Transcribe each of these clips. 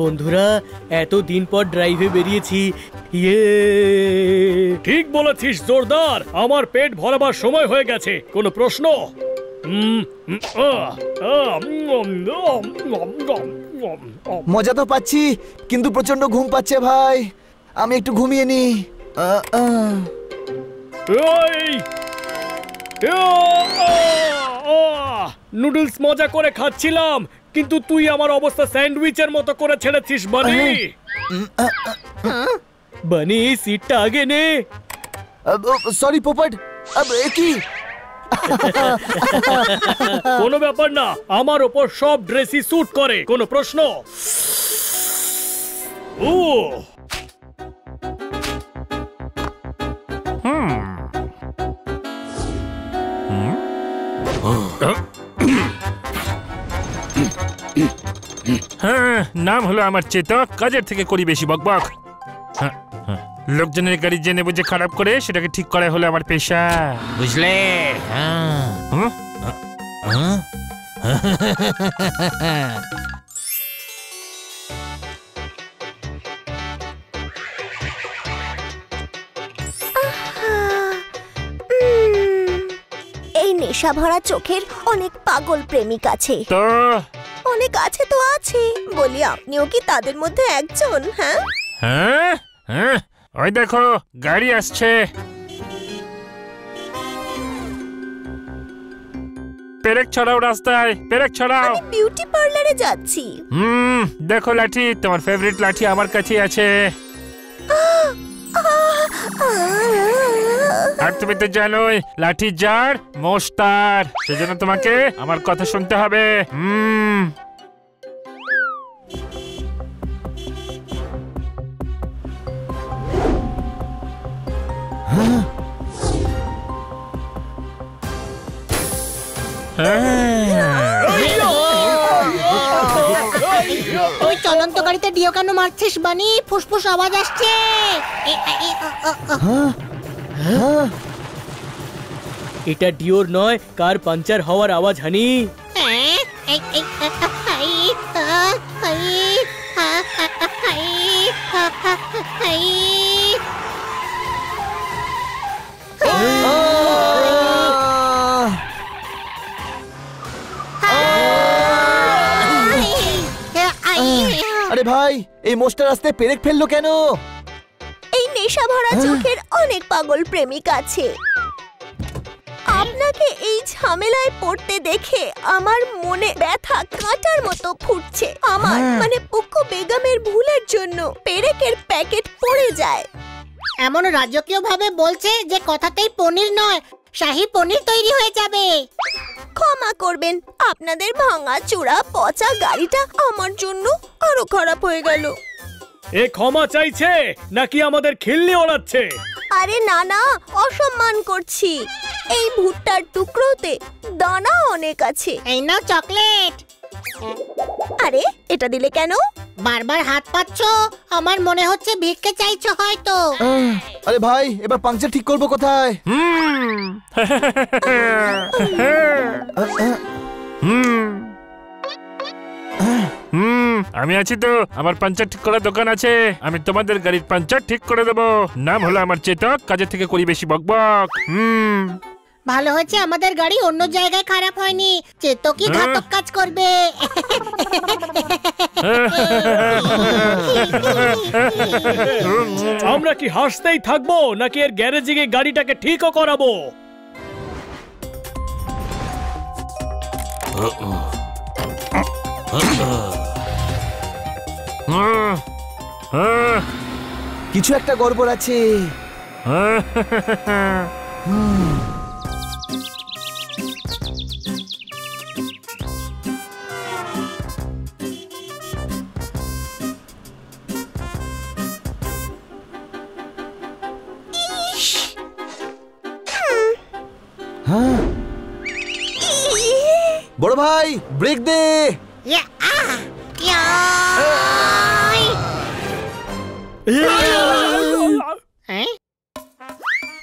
বন্ধুরা এত দিন পর ড্রাইভে বেরিয়েছি। ইয়ে ঠিক বলেছিস জোরদার, আমার পেট ভরাবার সময় হয়ে গেছে। কোনো প্রশ্ন? মজা তো পাচ্ছি, কিন্তু প্রচন্ড ঘুম পাচ্ছে ভাই। আমি একটু ঘুমিয়ে নি। নুডলস মজা করে খাচ্ছিলাম, কিন্তু তুই আমার অবস্থা স্যান্ডউইচের মতো করে ছেড়েছিস বানি। বানি সিটটা আগে নে। সরি পোপট, কি? কোনো ব্যাপার না, আমার ওপর সব ড্রেসই স্যুট করে। কোনো প্রশ্ন? ও হ্যাঁ, নাম হলো আমার চেতক, কাজের থেকে করি বেশি বকবক। লোকজনের গাড়ি জেনে বুঝে খারাপ করে সেটাকে ঠিক করা হলো আমার পেশা, বুঝলে? এই নেশা ভরা চোখের অনেক পাগল প্রেমিক আছে তো। অনেক আছে তো আছে, বলি আপনিও কি তাদের মধ্যে একজন? হ্যাঁ হ্যাঁ হ্যাঁ, ওই দেখো গাড়ি আসছে। পেরেক ছড়াও রাস্তায়, পেরেক ছড়াও। আমি বিউটি পার্লারে যাচ্ছি। দেখো লাঠি, তোমার ফেভারিট লাঠি আমার কাছে আছে। আর তুমি তো জানোই লাঠি যার মোষ তার, সেজন্য তোমাকে আমার কথা শুনতে হবে। ওই চলন্ত গাড়িতে ডিও কেন মারছিস বানি? ফুসফুস আওয়াজ আসছে। এটা ডিওর নয়, কার পাঞ্চার হওয়ার আওয়াজ হানি। আরে ভাই, এই মোষটা রাস্তায় পেরেক ফেললো কেন? এই নেশা ভরা চোখের অনেক পাগল প্রেমিক আছে। আপনাকে এই ঝামেলায় পড়তে দেখে আমার মনে ব্যথা কাঁটার মতো ফুটছে। আমার মানে পুক্কু বেগমের ভুলের জন্য পেরেকের প্যাকেট পড়ে যায়। এমন রাজকীয় ভাবে বলছে যে কথাতেই পনির নয়, শাহী পনির তৈরি হয়ে যাবে। ক্ষমা করবেন, আপনাদের ভাঙা চূড়া পচা গাড়িটা আমার জন্য আরো খারাপ হয়ে গেল। এ ক্ষমা চাইছে নাকি আমাদের খিল্লি ওড়াচ্ছে? আরে না না, অসম্মান করছি। এই ভুট্টার টুকরোতে দানা অনেক আছে। এই নাও চকলেট। আরে এটা দিলে কেন? বারবার হাত পাচ্ছ, আমার মনে হচ্ছে ভিক্ষে চাইছো হয়তো। আরে ভাই, এবার পাংচার ঠিক করবো কোথায়? আমি আছি তো, আমার পাঞ্চার ঠিক করার দোকান আছে। আমি তোমাদের গাড়ির পাঞ্চার ঠিক করে দেবো। নাম হলো আমার চেতক, কাজের থেকে করি বেশি বকবক। ভালো হয়েছে আমাদের গাড়ি অন্য জায়গায় খারাপ হয়নি, চেতকই ঘাতক কাজ করবে। আমরা কি হাসতেই থাকবো নাকি এর গ্যারেজে গিয়ে গাড়িটাকে ঠিকও করাবো? কিছু একটা গড়বড় আছে। বড় ভাই, ব্রেক দে।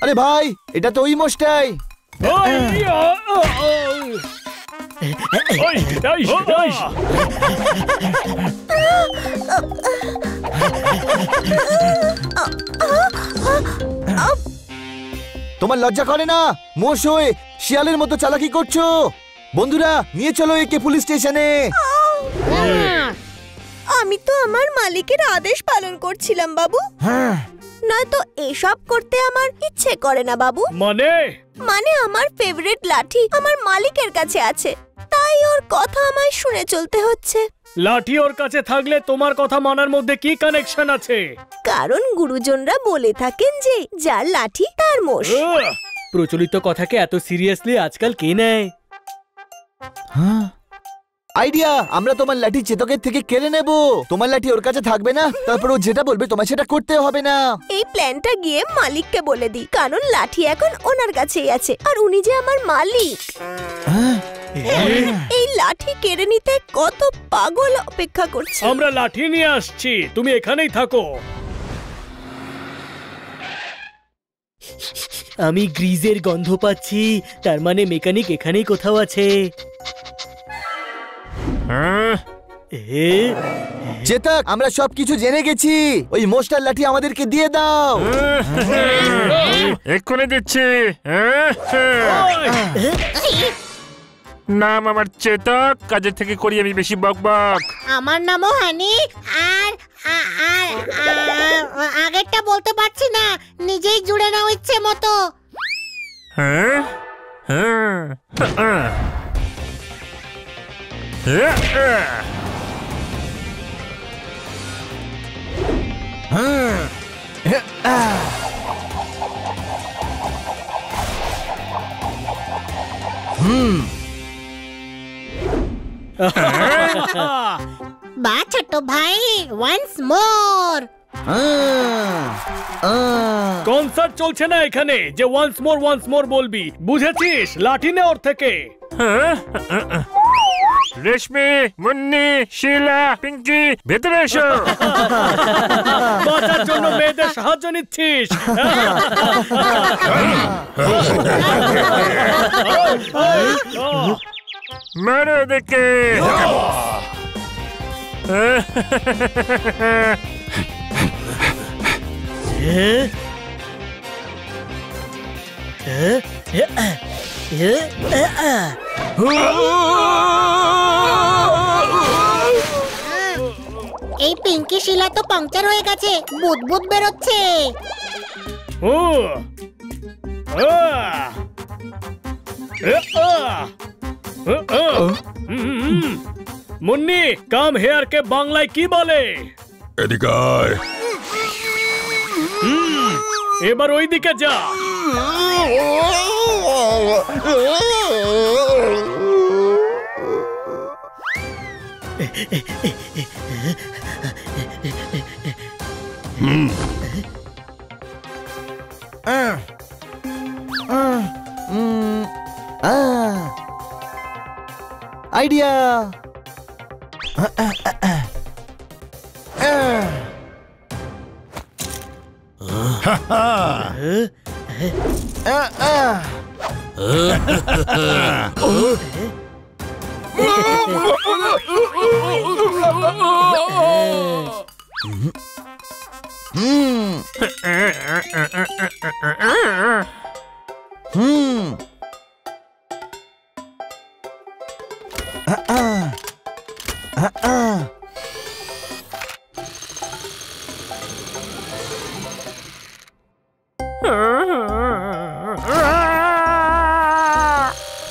আরে ভাই, এটা তো ওই মোষটাই। তোমার লজ্জা করে না? মোষ হয়ে শিয়ালের মতো চালাকি করছো। বন্ধুরা, নিয়ে চলো একে পুলিশ স্টেশনে। আমি তো আমার মালিকের আদেশ পালন করছিলাম বাবু। নয়তো এসব করতে আমার ইচ্ছে করে না বাবু। মানে আমার ফেভারিট লাঠি আমার মালিকের কাছে আছে, তাই ওর কথা আমায় শুনে চলতে হচ্ছে। লাঠি ওর কাছে থাকলে তোমার কথা মানার মধ্যে কি কানেকশন আছে? কারণ গুরুজনরা বলে থাকেন যে যার লাঠি তার মোষ। প্রচলিত কথাকে এত সিরিয়াসলি আজকাল কে নেয়? আইডিয়া, আমরা তোমার লাঠি চেতকের থেকে কেড়ে নেব। তোমার লাঠি ওর কাছে থাকবে না, তারপর ও যেটা বলবে তোমায় সেটা করতে হবে না। এই প্ল্যানটা গিয়ে মালিককে বলে দিই, কারণ লাঠি এখন ওনার কাছেই আছে আর উনি যে আমার মালিক। এই লাঠি কেড়ে নিতে কত পাগল অপেক্ষা করছে। আমরা লাঠি নিয়ে আসছি, তুমি এখানেই থাকো। আমি গ্রিজের গন্ধ পাচ্ছি, তার মানে মেকানিক এখানেই কোথাও আছে। চেতক, আমরা সবকিছু জেনে গেছি। ওই মোষটার লাঠি আমাদেরকে দিয়ে দাও। এক্ষুনি দিচ্ছি। নাম আমার চেতক, কাজের থেকে করি আমি বেশি বকবক। আমার নামও হানি, আর আগেরটা বলতে পারছি না, নিজেই জুড়ে নাও ইচ্ছে মতো। বা ছোট ভাই, ওয়ান্স মোর। কনসার্ট চলছে না এখানে যে ওয়ান্স মোর বলবি, বুঝেছিস? লাঠি নে ওর থেকে। রেশমি, মুন্নি, শিলা, পিঙ্কি, ভেতরে এসো। বাঁচার জন্য মেয়েদের সাহায্য নিচ্ছিস? মারো দেখে। এই পিঙ্কি শিলা তো পাংচার হয়ে গেছে, বুদবুদ বেরোচ্ছে। মুন্নি, কাম হেয়ার কে বাংলায় কি বলে? এদিকে আয়। এবার ওই দিকে যা। আইডিয়া।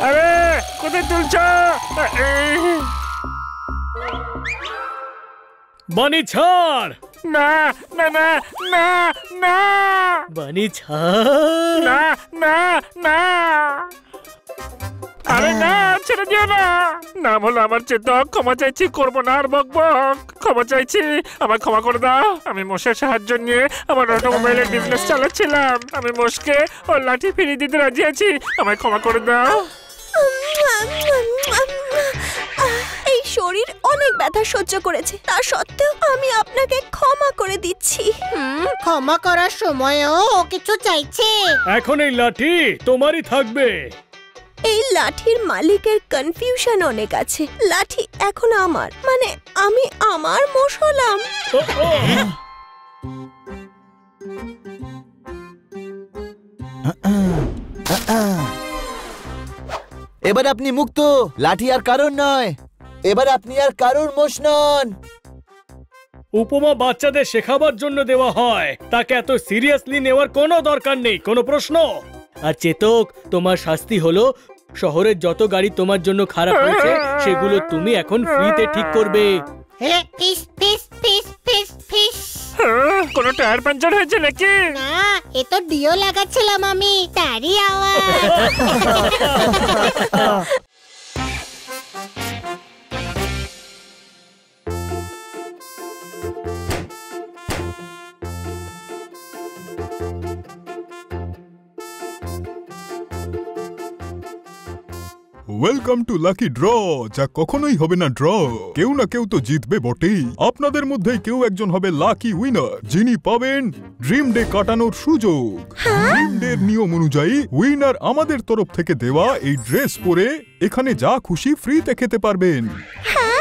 আরে কোথায় তুলছ? বানি ছাড়। না না না না না বানি ছাড়। না না না। আরে না, ছেড়ে দিও না। নাম হলো আমার চেতক, ক্ষমা চাইছি, করবো না আর বকবক। ক্ষমা চাইছি, আমায় ক্ষমা করে দাও। আমি মোষের সাহায্য নিয়ে আমার অটোমোবাইলের বিজনেস চালাচ্ছিলাম। আমি মোষকে ওর লাঠি ফিরিয়ে দিতে রাজি আছি, আমায় ক্ষমা করে দাও। এই শরীর অনেক ব্যথা সহ্য করেছে, তা সত্ত্বেও আমি আপনাকে ক্ষমা করে দিচ্ছি। ক্ষমা করার সময়ও ও কিছু চাইছে। এখন এই লাঠি তোমারই থাকবে। এই লাঠির মালিকের কনফিউশন অনেক আছে। লাঠি এখন আমার, মানে আমি আমার মোষ হলাম। এবার আপনি মুক্ত, লাঠি আর কারণ নয়। এবার আপনি আর কারোর মোষ নন। উপমা বাচ্চাদের শেখাবার জন্য দেওয়া হয়, তাকে এত সিরিয়াসলি নেওয়ার কোনো দরকার নেই। কোনো প্রশ্ন? আর চেতক, তোমার শাস্তি হলো শহরের যত গাড়ি তোমার জন্য খারাপ হয়েছে সেগুলো তুমি এখন ফ্রিতে ঠিক করবে। ফিস ফিস ফিস ফিস ফিস। কোনো টায়ার পাঞ্চার হয়েছে নাকি? না, এ তো ডিও লাগাচ্ছিলাম আমি, তারই আওয়াজ। Welcome to lucky draw. যা কখনোই হবে না ড্র, কেউ না কেউ তো জিতবে বটেই। আপনাদের মধ্যে কেউ একজন হবে লাকি উইনার, যিনি পাবেন ড্রিম ডে কাটানোর সুযোগ। ড্রিম ডে নিয়ম অনুযায়ী উইনার আমাদের তরফ থেকে দেওয়া এই ড্রেস পরে এখানে যা খুশি ফ্রিতে খেতে পারবেন।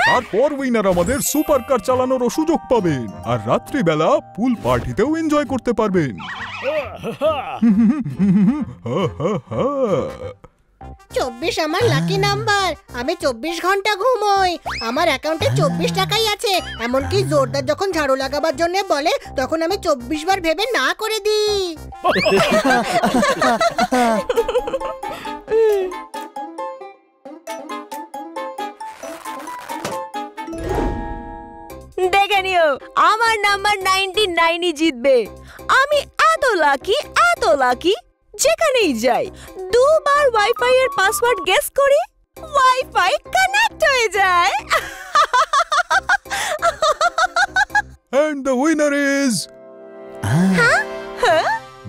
তারপর উইনার আমাদের সুপার কার চালানোরও সুযোগ পাবেন, আর রাত্রিবেলা পুল পার্টিতেও এনজয় করতে পারবেন। 24 আমার লাকি নাম্বার। আমি 24 ঘন্টা ঘুমোই। আমার অ্যাকাউন্টে 24 টাকাই আছে। এমনকি জোরদার যখন ঝাড়ু লাগাবার জন্য বলে তখন আমি 24 বার ভেবে না করে দিই। দেখে নিও, আমার নাম্বার 99ই জিতবে। আমি এত লাকি যেখানেই যাই দুবার ওয়াইফাই এর পাসওয়ার্ড গেস করি, ওয়াইফাই কানেক্ট হয়ে যায়। And the winner is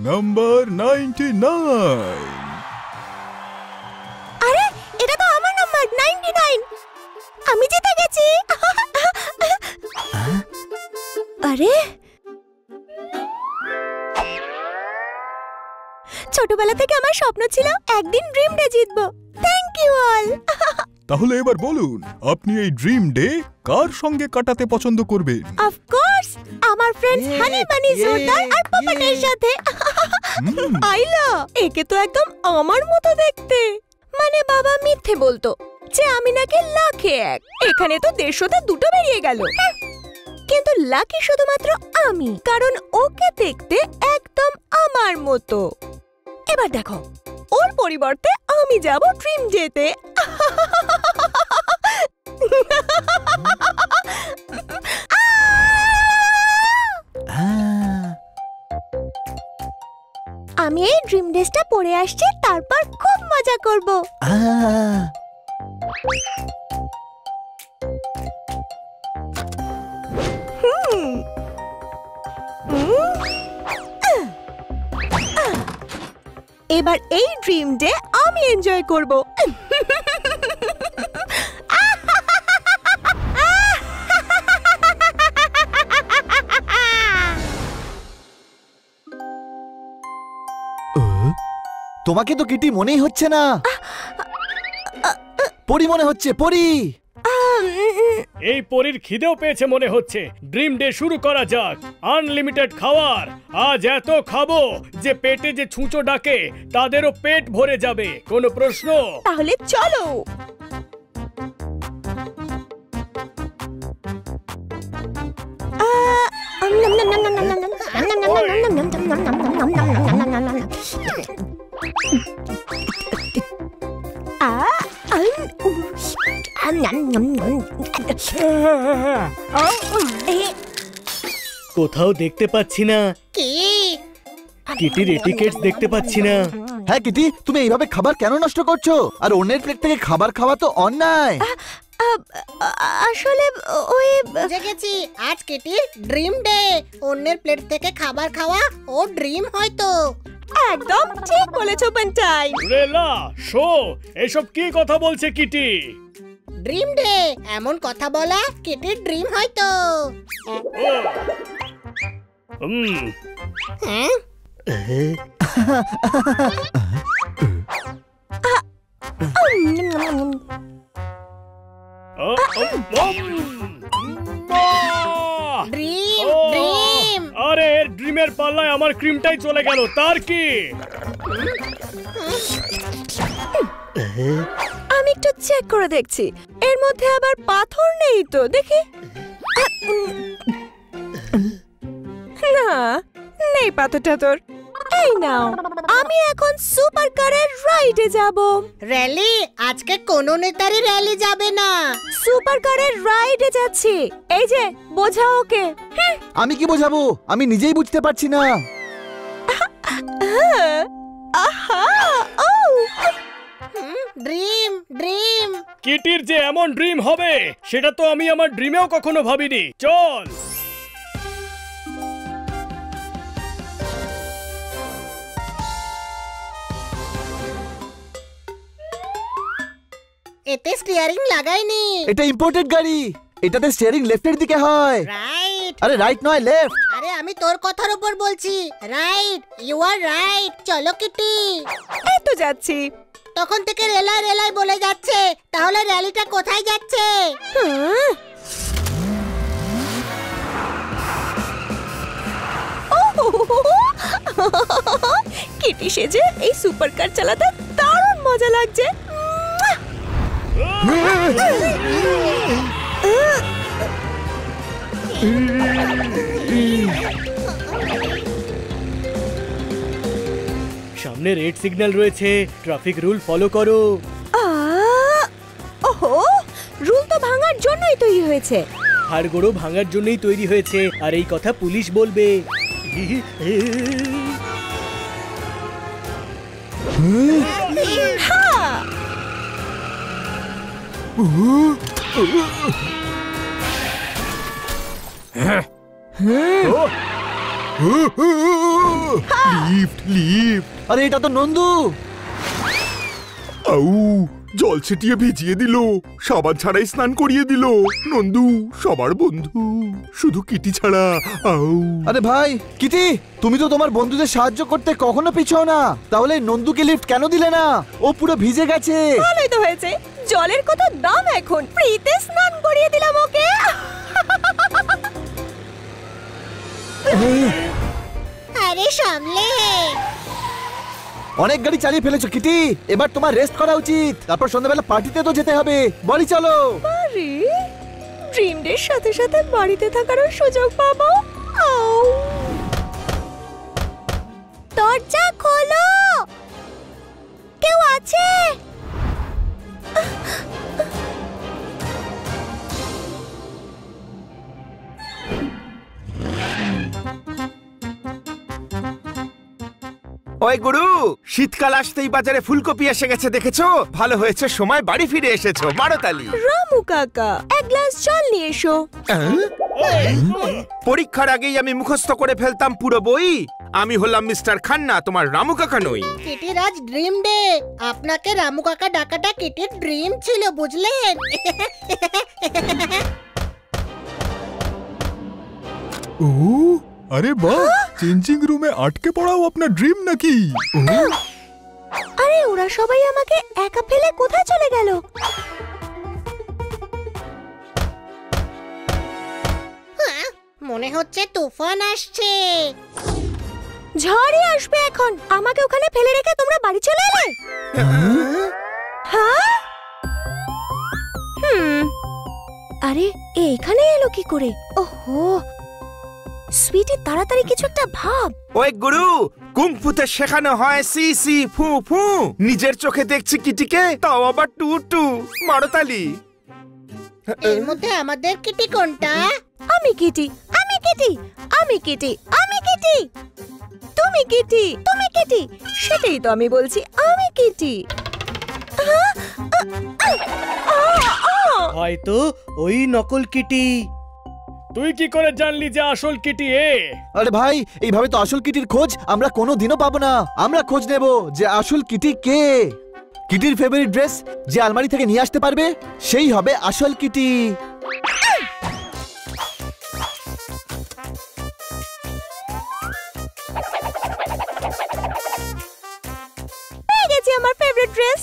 number 99. আরে এটা তো আমার নাম্বার 99। আমি জিতে গেছি। আরে ছোটবেলা থেকে আমার স্বপ্ন ছিল একদিন ড্রিম ডে জিতবো। Thank you all. তাহলে এবার বলুন, আপনি এই ড্রিম ডে কার সঙ্গে কাটাতে পছন্দ করবেন? অফ কোর্স আমার ফ্রেন্ডস হানি বানি জোরদার আর পপটের সাথে। আইলা, একে তো একদম আমার মতো দেখতে। মানে বাবা মিথ্যে বলতো যে আমি নাকি লাখে এক। এখানে তো 150তে 2টো বেরিয়ে গেল। কিন্তু লাকি শুধুমাত্র আমি, কারণ ওকে দেখতে একদম আমার মতো। এবার দেখো, ওর পরিবর্তে আমি যাব ড্রিম ডেতে। আমি এই ড্রিম ড্রেসটা পরে আসছি, তারপর খুব মজা করব। এবার এই ড্রিম ডে আমি এনজয় করব। তোমাকে তো কিটি মনেই হচ্ছে না। পরি মনে হচ্ছে, পরি। এই পরীর খিদেও পেয়েছে মনে হচ্ছে। ড্রিম ডে শুরু করা যাক। আনলিমিটেড খাওয়ার। আজ এত খাবো যে পেটে যে ছুঁচো ডাকে তাদেরও পেট ভরে যাবে। কোনো প্রশ্ন? তাহলে চলো। কোথাও দেখতে পাচ্ছি না। কি? কিটির এটিকেটস দেখতে পাচ্ছি না। হ্যাঁ কিটি, তুমি এইভাবে খাবার কেন নষ্ট করছো? আর অন্যের প্লেট থেকে খাবার খাওয়া তো অন্যায়। আসলে ওই বুঝে গেছি, আজ কিটির ড্রিম ডে। অন্যের প্লেট থেকে খাবার খাওয়া ও ড্রিম হয়তো। একদম ঠিক বলেছো বান্টাই। রেলা, শো, এসব কি কথা বলছে কিটি? ড্রিম ডে এমন কথা বলা কিটির ড্রিম হয়তো। হ্যাঁ, ড্রিম ড্রিম আরে ড্রিমের পাল্লায় আমার ক্রিমটাই চলে গেল, তার কি? আমি একটু চেক করে দেখছি, এর মধ্যে আবার পাথর নেই তো, দেখি। না, নেই পাথর টাথর। এই নাও, আমি এখন সুপার কারের রাইডে যাব। র্যালি? আজকে কোনো নেতারই র্যালি যাবে না। সুপার কারের রাইডে যাচ্ছি। এই যে, বোঝাও ওকে। আমি কি বোঝাবো? আমি নিজেই বুঝতে পারছি না। আহা! ও! Dream dream. কিটির যে এমন ড্রিম হবে সেটা তো আমি আমার ড্রিমেও কখনো ভাবিনি। চল। এতে স্টিয়ারিং লাগাইনি। এটা ইম্পোর্টেড গাড়ি, এটাতে স্টিয়ারিং লেফটের দিকে হয়। রাইট। আরে রাইট নয়, লেফট। আরে আমি তোর কথার উপর বলছি। Right, you are right. চলো কিটি। এই তো যাচ্ছি। তখন থেকে রেলাই রেলাই বলে যাচ্ছে, তাহলে র্যালিটা কোথায় যাচ্ছে? কিটি সেজে এই সুপার কার চালাতে দারুণ মজা লাগছে। সামনে রেড সিগন্যাল রয়েছে, ট্রাফিক রুল ফলো করো। ওহো, রুল তো ভাঙার জন্যই তৈরি হয়েছে। হাড়গোড়ো ভাঙার জন্যই তৈরি হয়েছে, আর এই কথা পুলিশ বলবে। Lift lift. আরে এটা তো নন্দু। আউ, জল ছিটিয়ে ভিজিয়ে দিল, সাবান ছাড়াই স্নান করিয়ে দিল। নন্দু সবার বন্ধু, শুধু কিটি ছাড়া। আউ। আরে ভাই কিটি, তুমি তো তোমার বন্ধুদের সাহায্য করতে কখনো পিছাও না, তাহলে নন্দুকে লিফট কেন দিলে না? ও পুরো ভিজে গেছে। ভালোই তো হয়েছে, জলের কত দাম এখন, ফ্রিতে স্নান করিয়ে দিলাম ওকে। আরে সামলে। অনেক গাড়ি চালিয়ে ফেলেছো কিটি, এবার তোমার রেস্ট করা উচিত। তারপর সন্ধ্যাবেলা পার্টিতে তো যেতে হবে। বাড়ি চলো। আরে, ড্রিম ডের সাথে সাথে বাড়িতে থাকারও সুযোগ পাবো। দরজা খোলো, কেউ আছে? ওই গুরু, শীতকাল আসতেই বাজারে ফুলকপি এসে গেছে দেখেছো? ভালো হয়েছে সময় বাড়ি ফিরে এসেছো, মারো তালি। রামু কাকা, এক গ্লাস জল নিয়ে এসো। পরীক্ষার আগেই আমি মুখস্থ করে ফেলতাম পুরো বই। আমি হলাম মিস্টার খান্না, তোমার রামু কাকা নই। কিটির আজ ড্রিম ডে। আপনাকে রামু কাকা ডাকাটা কিটির ড্রিম ছিল, বুঝলেন? ও, আরে বাহ, চেঞ্জিং রুমে আটকে পড়াও আপনার ড্রিম নাকি? আরে ওরা সবাই আমাকে একা ফেলে কোথায় চলে গেল? মনে হচ্ছে তুফান আসছে। ঝড়ই আসবে এখন। আমাকে ওখানে ফেলে রেখে তোমরা বাড়ি চলে এলে? হ্যাঁ? আরে এখানে এলো কি করে? ওহো, সুইটি তাড়াতাড়ি কিছু একটা ভাব। ওই গুরু, কুংফুতে শেখানো হয় সি সি ফু ফু। নিজের চোখে দেখছি কিটিকে, তাও আবার টু টু, মারো তালি। এর মধ্যে আমাদের কিটি কোনটা? আমি কিটি, আমি কিটি, আমি কিটি, আমি কিটি। তুমি কিটি, তুমি কিটি, সেটাই তো আমি বলছি, আমি কিটি। হয়তো ওই নকল কিটি। তুই কি করে জানলি যে আসল কিটি এ? আরে ভাই, এইভাবে তো আসল কিটির খোঁজ আমরা কোনোদিনও পাবো না। আমরা খোঁজ নেব যে আসল কিটি কে। কিটির ফেভারিট ড্রেস যে আলমারি থেকে নিয়ে আসতে পারবে, সেই হবে আসল কিটি। পেয়ে গেছি আমার ফেভারিট ড্রেস।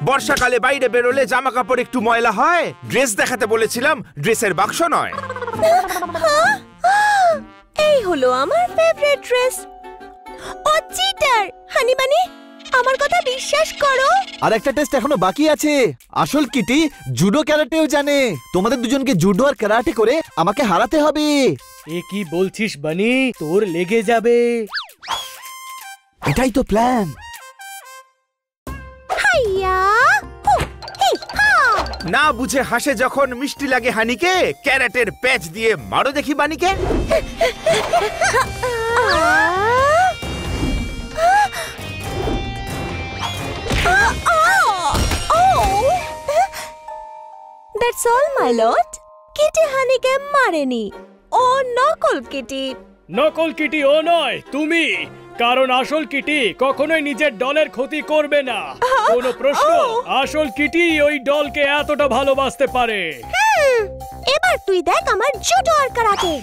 বর্ষাকালে বাইরে বেরোলে জামা কাপড় একটু ময়লা হয়। ড্রেস দেখাতে বলেছিলাম, ড্রেসের বাক্স নয়। এই হলো আমার ফেভারিট ড্রেস। ও চিটার! হানি বানি, আমার কথা বিশ্বাস করো। আর একটা টেস্ট এখনো বাকি আছে। আসল কিটি জুডো ক্যারাটেও জানে। তোমাদের দুজনকে জুডো আর ক্যারাটে করে আমাকে হারাতে হবে। এ কি বলছিস বানি? তোর লেগে যাবে। এটাই তো প্ল্যান। হাইয়া! হু, হি, হা! না বুঝে হাসে যখন মিষ্টি লাগে হানিকে, ক্যারেটের প্যাচ দিয়ে মারো দেখি বানিকে। That's all, my lord. Kitty হানিকে মারেনি, ও নকল কিটি। নকল কিটি ও নয়, তুমি। কারণ আসল কিটি কখনোই নিজের দলের ক্ষতি করবে না। কোনো প্রশ্ন? আসল কিটি ওই দলকে এতটা ভালোবাসতে পারে। এবার তুই দেখ আমার জুডো আর কারাটে।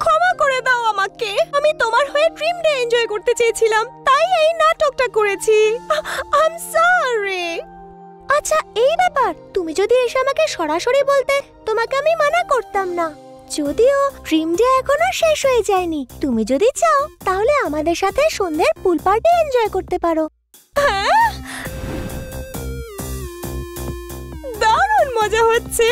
ক্ষমা করে দাও আমাকে। আমি তোমার হয়ে ড্রিম ডে এনজয় করতে চেয়েছিলাম, তাই এই নাটকটা করেছি। I am sorry. আচ্ছা, এই ব্যাপার। তুমি যদি এসে আমাকে সরাসরি বলতে, তোমাকে আমি মানা করতাম না। যদিও ড্রিম ডে এখনো শেষ হয়ে যায়নি, তুমি যদি চাও তাহলে আমাদের সাথে সন্ধ্যের পুল পার্টি এনজয় করতে পারো। দারুণ মজা হচ্ছে।